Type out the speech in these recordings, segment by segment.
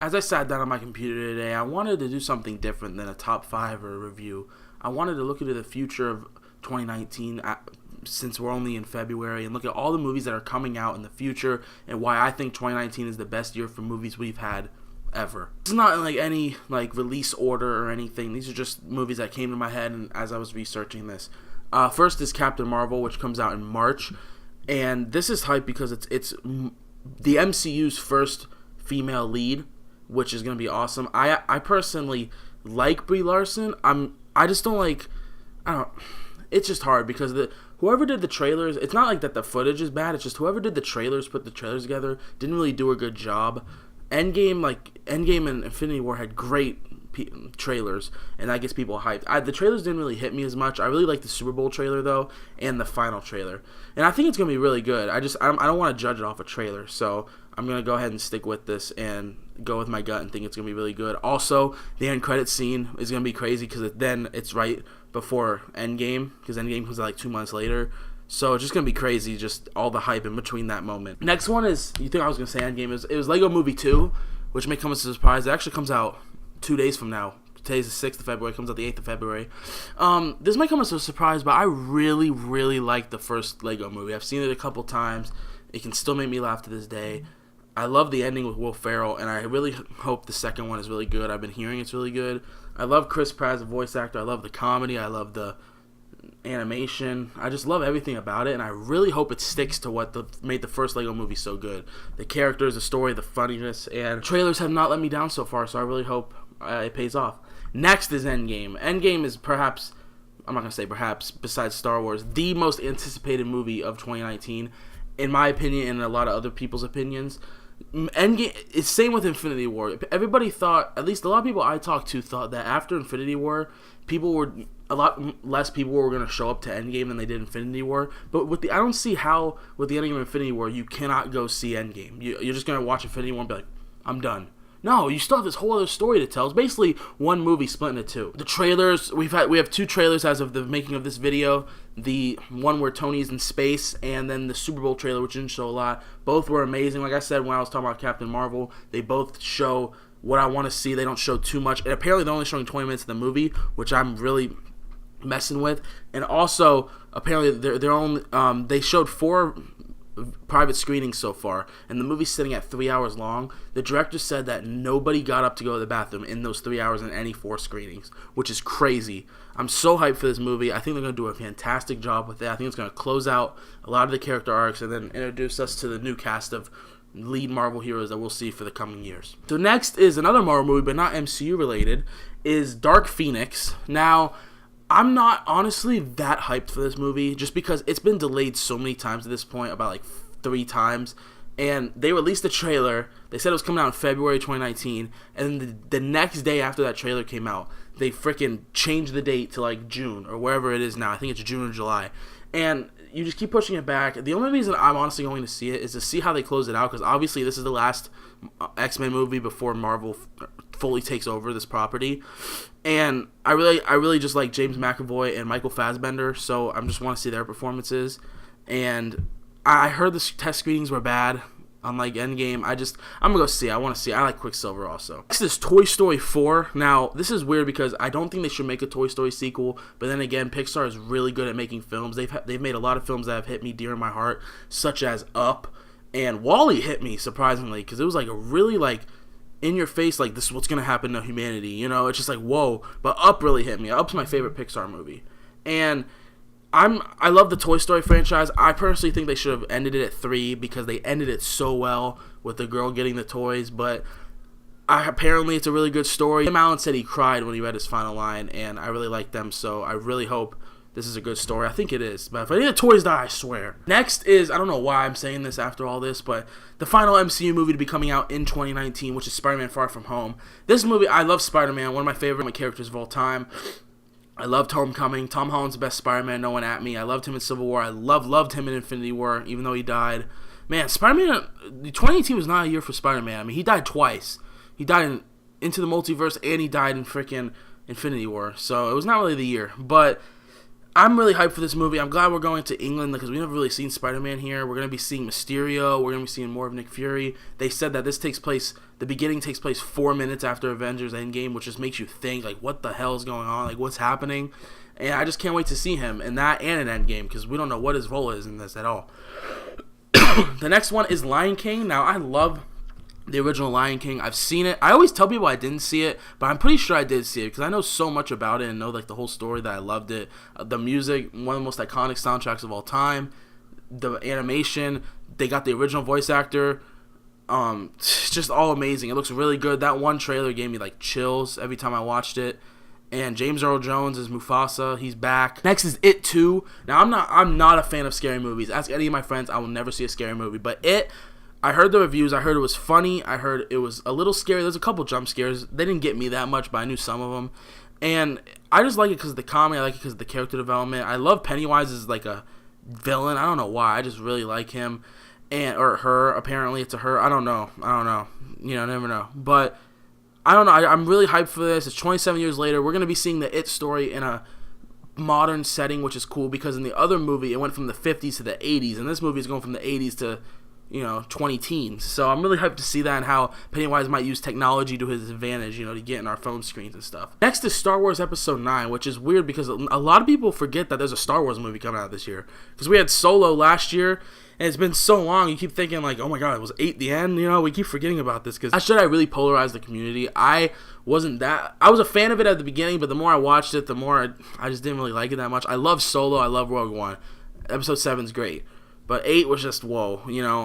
as I sat down on my computer today, I wanted to do something different than a top 5 or a review. I wanted to look into the future of 2019 since we're only in February and look at all the movies that are coming out in the future and why I think 2019 is the best year for movies we've had ever. It's not like any release order or anything. These are just movies that came to my head and as I was researching this. First is Captain Marvel, which comes out in March, and this is hype because it's the MCU's first female lead, which is going to be awesome. I personally like Brie Larson. I just don't like, I don't, it's just hard because whoever did the trailers, it's not like that the footage is bad, it's just whoever did the trailers, put the trailers together, didn't really do a good job. Endgame and Infinity War had great trailers, and that gets people hyped. The trailers didn't really hit me as much. I really like the Super Bowl trailer though, and the final trailer, and I think it's gonna be really good. I don't want to judge it off a trailer, so I'm gonna go ahead and stick with this and go with my gut and think it's gonna be really good. Also, the end credit scene is gonna be crazy because then it's right before Endgame, because Endgame comes out like 2 months later. So it's just going to be crazy, just all the hype in between that moment. Next one is, you think I was going to say Endgame, it was Lego Movie 2, which may come as a surprise. It actually comes out 2 days from now. Today's the 6th of February, it comes out the 8th of February. This might come as a surprise, but I really, really like the first Lego Movie. I've seen it a couple times. It can still make me laugh to this day. I love the ending with Will Ferrell, and I really hope the second one is really good. I've been hearing it's really good. I love Chris Pratt as a voice actor. I love the comedy. I love the animation. I just love everything about it, and I really hope it sticks to what made the first Lego Movie so good. The characters, the story, the funniness, and trailers have not let me down so far, so I really hope it pays off. Next is Endgame. Endgame is perhaps, I'm not going to say perhaps, besides Star Wars, the most anticipated movie of 2019, in my opinion and a lot of other people's opinions. Endgame, it's same with Infinity War. Everybody thought, at least a lot of people I talked to thought that after Infinity War, a lot less people were going to show up to Endgame than they did Infinity War. But I don't see how with the ending of Infinity War you cannot go see Endgame. You're just going to watch Infinity War and be like, I'm done. No, you still have this whole other story to tell. It's basically one movie split into two. The trailers, we have 2 trailers as of the making of this video. The one where Tony's in space, and then the Super Bowl trailer, which didn't show a lot. Both were amazing. Like I said when I was talking about Captain Marvel, they both show what I want to see. They don't show too much. And apparently they're only showing 20 minutes of the movie, which I'm really messing with. And also, apparently they're only they showed 4 private screenings so far, and the movie's sitting at 3 hours long. The director said that nobody got up to go to the bathroom in those 3 hours in any 4 screenings, which is crazy. I'm so hyped for this movie. I think they're going to do a fantastic job with it. I think it's going to close out a lot of the character arcs and then introduce us to the new cast of lead Marvel heroes that we'll see for the coming years. So next is another Marvel movie, but not MCU related, is Dark Phoenix. Now, I'm not honestly that hyped for this movie just because it's been delayed so many times at this point, about like 3 times. And they released a trailer. They said it was coming out in February 2019. And the next day after that trailer came out, they freaking changed the date to like June or wherever it is now. I think it's June or July. And you just keep pushing it back. The only reason I'm honestly going to see it is to see how they close it out, because obviously this is the last X-Men movie before Marvel fully takes over this property. And I really just like James McAvoy and Michael Fassbender, so I just want to see their performances. And I heard the test screenings were bad, unlike Endgame. I'm gonna go see it. I want to see it. I like Quicksilver also. Next is Toy Story 4. Now, this is weird because I don't think they should make a Toy Story sequel, but then again, Pixar is really good at making films. They've made a lot of films that have hit me dear in my heart, such as Up, and WALL-E hit me, surprisingly, because it was like a really like in your face, like this is what's gonna happen to humanity, you know? It's just like, whoa. But Up really hit me. Up's my favorite Pixar movie. And I love the Toy Story franchise. I personally think they should have ended it at 3 because they ended it so well with the girl getting the toys, but apparently it's a really good story. Tim Allen said he cried when he read his final line, and I really like them, so I really hope this is a good story. I think it is, but if any of the toys die, I swear. Next is, I don't know why I'm saying this after all this, but the final MCU movie to be coming out in 2019, which is Spider-Man Far From Home. This movie, I love Spider-Man, one of my favorite characters of all time. I loved Homecoming. Tom Holland's the best Spider-Man, no one at me. I loved him in Civil War. I loved him in Infinity War, even though he died. Man, Spider-Man, 2018 was not a year for Spider-Man. I mean, he died twice. He died in Into the Multiverse, and he died in freaking Infinity War. So it was not really the year. But I'm really hyped for this movie. I'm glad we're going to England because we've never really seen Spider-Man here. We're going to be seeing Mysterio. We're going to be seeing more of Nick Fury. They said that the beginning takes place 4 minutes after Avengers Endgame, which just makes you think, like, what the hell is going on? Like, what's happening? And I just can't wait to see him in that and an Endgame because we don't know what his role is in this at all. The next one is Lion King. Now, I love the original Lion King. I've seen it. I always tell people I didn't see it, but I'm pretty sure I did see it because I know so much about it and know like the whole story that I loved it. The music, one of the most iconic soundtracks of all time. The animation, they got the original voice actor. It's just all amazing. It looks really good. That one trailer gave me like chills every time I watched it. And James Earl Jones is Mufasa. He's back. Next is It 2. Now I'm not a fan of scary movies. Ask any of my friends, I will never see a scary movie. But It, I heard the reviews. I heard it was funny. I heard it was a little scary. There's a couple jump scares. They didn't get me that much, but I knew some of them. And I just like it because of the comedy. I like it because of the character development. I love Pennywise as like a villain. I don't know why. I just really like him. Or her. Apparently it's a her. I don't know. You know, never know. But I don't know. I'm really hyped for this. It's 27 years later. We're going to be seeing the It story in a modern setting, which is cool because in the other movie, it went from the 50s to the 80s. And this movie is going from the 80s to 20 teens. So I'm really hyped to see that and how Pennywise might use technology to his advantage, to get in our phone screens and stuff. Next is Star Wars Episode 9, which is weird because a lot of people forget that there's a Star Wars movie coming out this year. Because we had Solo last year, and it's been so long, you keep thinking like, oh my god, it was 8 the end? We keep forgetting about this because that I really polarized the community. I was a fan of it at the beginning, but the more I watched it, the more I just didn't really like it that much. I love Solo, I love Rogue One. Episode 7's great. But 8 was just whoa,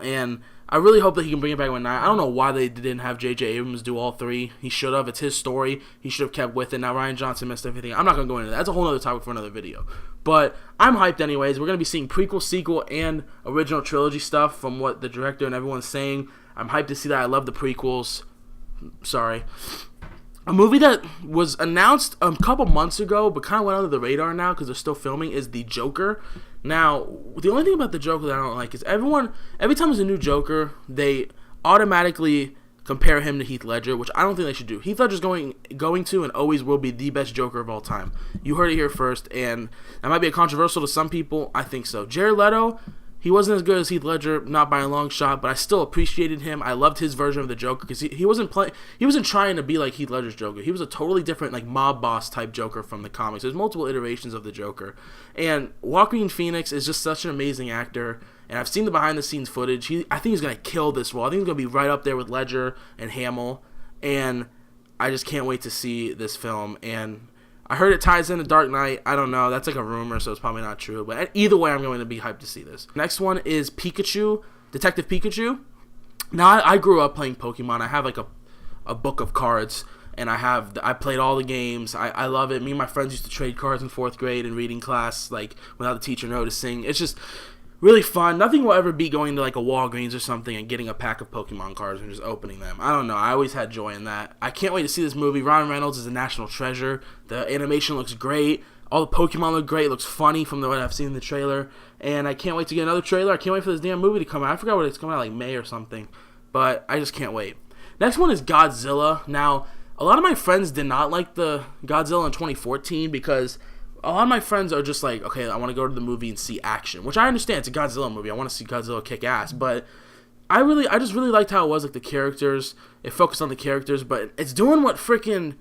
and I really hope that he can bring it back with 9. I don't know why they didn't have J.J. Abrams do all 3. He should have. It's his story. He should have kept with it. Now Rian Johnson messed everything. I'm not going to go into that. That's a whole other topic for another video. But I'm hyped anyways. We're going to be seeing prequel, sequel, and original trilogy stuff from what the director and everyone's saying. I'm hyped to see that. I love the prequels. Sorry. A movie that was announced a couple months ago but kind of went under the radar now because they're still filming is The Joker. Now, the only thing about The Joker that I don't like is every time there's a new Joker, they automatically compare him to Heath Ledger, which I don't think they should do. Heath Ledger's going to and always will be the best Joker of all time. You heard it here first, and that might be controversial to some people. I think so. Jared Leto, he wasn't as good as Heath Ledger, not by a long shot, but I still appreciated him. I loved his version of the Joker because he wasn't trying to be like Heath Ledger's Joker. He was a totally different, like, mob boss type Joker from the comics. There's multiple iterations of the Joker. And Joaquin Phoenix is just such an amazing actor, and I've seen the behind-the-scenes footage. I think he's going to kill this role. I think he's going to be right up there with Ledger and Hamill, and I just can't wait to see this film. And I heard it ties into Dark Knight. I don't know. That's like a rumor, so it's probably not true. But either way, I'm going to be hyped to see this. Next one is Pikachu, Detective Pikachu. Now, I grew up playing Pokemon. I have like a book of cards, and I played all the games. I love it. Me and my friends used to trade cards in 4th grade and reading class, like without the teacher noticing. It's just really fun. Nothing will ever be going to like a Walgreens or something and getting a pack of Pokemon cards and just opening them. I don't know. I always had joy in that. I can't wait to see this movie. Ryan Reynolds is a national treasure. The animation looks great. All the Pokemon look great. It looks funny from what I've seen in the trailer. And I can't wait to get another trailer. I can't wait for this damn movie to come out. I forgot what it's coming out, like May or something. But I just can't wait. Next one is Godzilla. Now, a lot of my friends did not like the Godzilla in 2014 because a lot of my friends are just like, okay, I want to go to the movie and see action, which I understand. It's a Godzilla movie. I want to see Godzilla kick ass, but I just really liked how it was, like the characters. It focused on the characters, but it's doing what freaking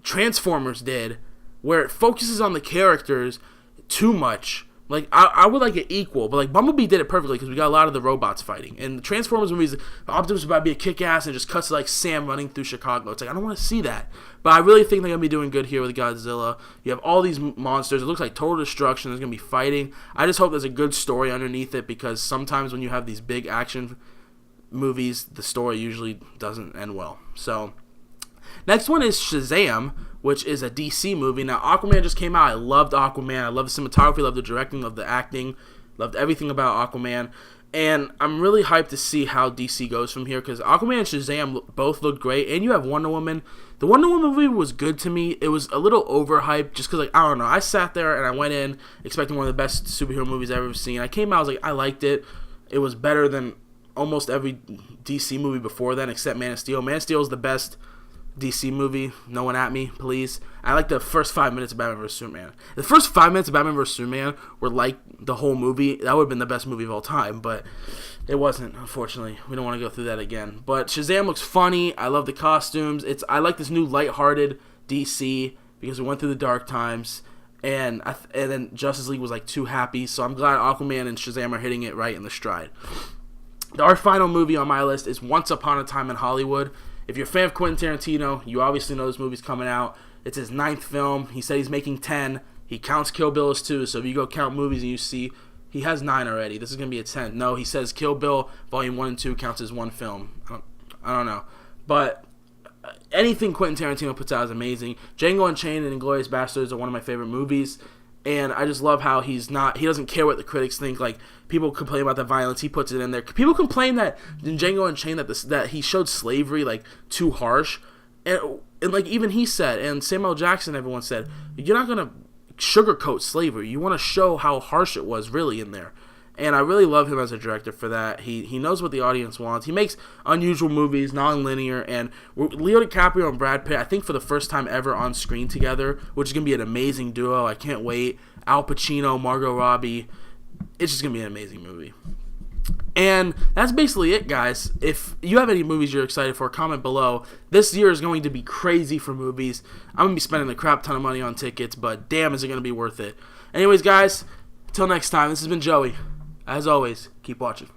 Transformers did, where it focuses on the characters too much. Like, I would like it equal, but like Bumblebee did it perfectly because we got a lot of the robots fighting. And the Transformers movies, Optimus is about to be a kick-ass and just cuts to like Sam running through Chicago. It's like, I don't want to see that. But I really think they're going to be doing good here with Godzilla. You have all these monsters. It looks like total destruction. There's going to be fighting. I just hope there's a good story underneath it because sometimes when you have these big action movies, the story usually doesn't end well. So, next one is Shazam, which is a DC movie. Now, Aquaman just came out. I loved Aquaman. I love the cinematography, love the directing, love the acting, loved everything about Aquaman. And I'm really hyped to see how DC goes from here because Aquaman and Shazam both look great. And you have Wonder Woman. The Wonder Woman movie was good to me. It was a little overhyped just because, like, I don't know. I sat there and I went in expecting one of the best superhero movies I've ever seen. I came out, I was like, I liked it. It was better than almost every DC movie before then except Man of Steel. Man of Steel is the best DC movie. No one at me, please. I like the first 5 minutes of Batman vs Superman. The first 5 minutes of Batman vs Superman were like the whole movie. That would have been the best movie of all time, but it wasn't. Unfortunately, we don't want to go through that again. But Shazam looks funny. I love the costumes. I like this new lighthearted DC because we went through the dark times, and then Justice League was like too happy. So I'm glad Aquaman and Shazam are hitting it right in the stride. Our final movie on my list is Once Upon a Time in Hollywood. If you're a fan of Quentin Tarantino, you obviously know this movie's coming out. It's his 9th film. He said he's making 10. He counts Kill Bill as 2, so if you go count movies and you see he has 9 already, this is going to be a 10th. No, he says Kill Bill Volume 1 and 2 counts as 1 film. I don't know. But anything Quentin Tarantino puts out is amazing. Django Unchained and Inglourious Basterds are one of my favorite movies. And I just love how he doesn't care what the critics think. Like, people complain about the violence, he puts it in there. People complain that in Django Unchained that he showed slavery, like, too harsh. And like, even he said, and Samuel Jackson, everyone said, you're not going to sugarcoat slavery. You want to show how harsh it was really in there. And I really love him as a director for that. He knows what the audience wants. He makes unusual movies, non-linear, and Leo DiCaprio and Brad Pitt, I think for the first time ever on screen together, which is going to be an amazing duo. I can't wait. Al Pacino, Margot Robbie. It's just going to be an amazing movie. And that's basically it, guys. If you have any movies you're excited for, comment below. This year is going to be crazy for movies. I'm going to be spending a crap ton of money on tickets, but damn, is it going to be worth it. Anyways, guys, until next time, this has been Joey. As always, keep watching.